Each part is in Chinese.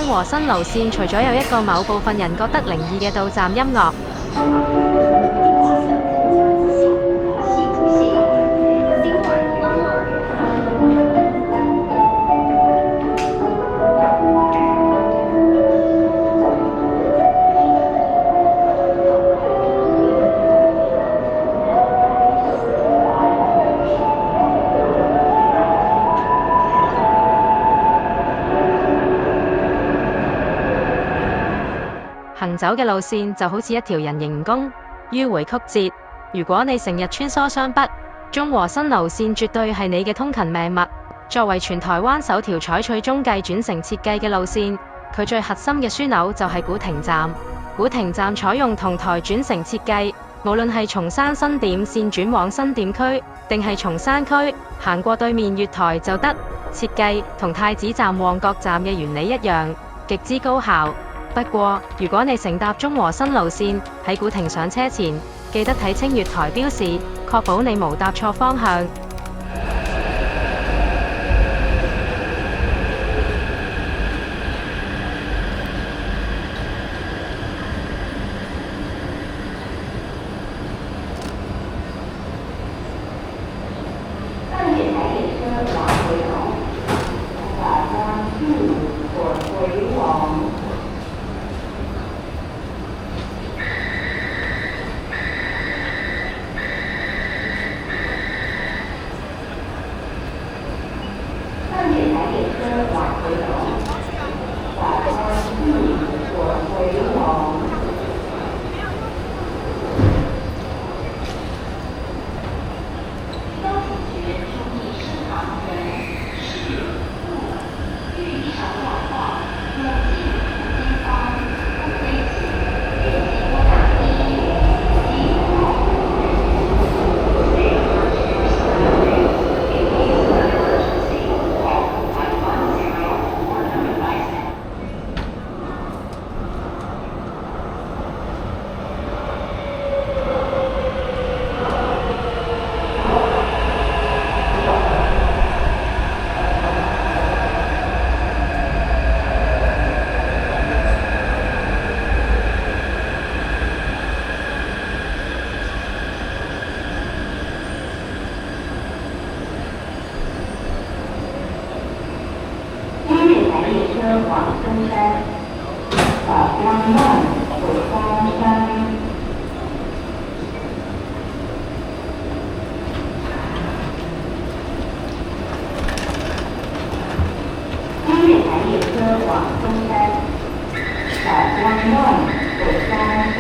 中和新路線除咗有一個某部分人覺得靈異嘅到站音樂，行走嘅路線就好似一條人形蜈蚣，迂迴曲折。如果你成日穿梭雙北，中和新路線絕對係你嘅通勤命脈。作為全台灣首條採取中繼轉乘設計嘅路線，佢最核心嘅樞紐就係古亭站。古亭站採用同台轉乘設計，無論係從山新店線轉往新店區，定係從山區行過對面月台就得。設計同太子站、旺角站嘅原理一樣，極之高效。不過，如果你乘搭中和新路線，喺古亭上車前，記得睇清月台標示，確保你無搭錯方向。往中山，往南回家山。今日台列車往中山，往南回家山。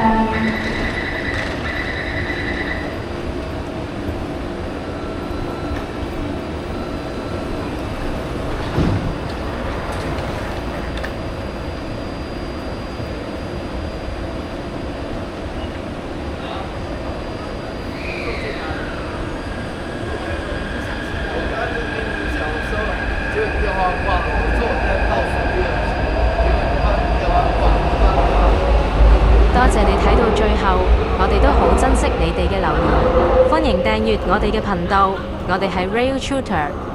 多謝你睇到最後，我哋都好珍惜你哋嘅留言，歡迎訂閱我哋嘅頻道，我哋係Rail Tutor。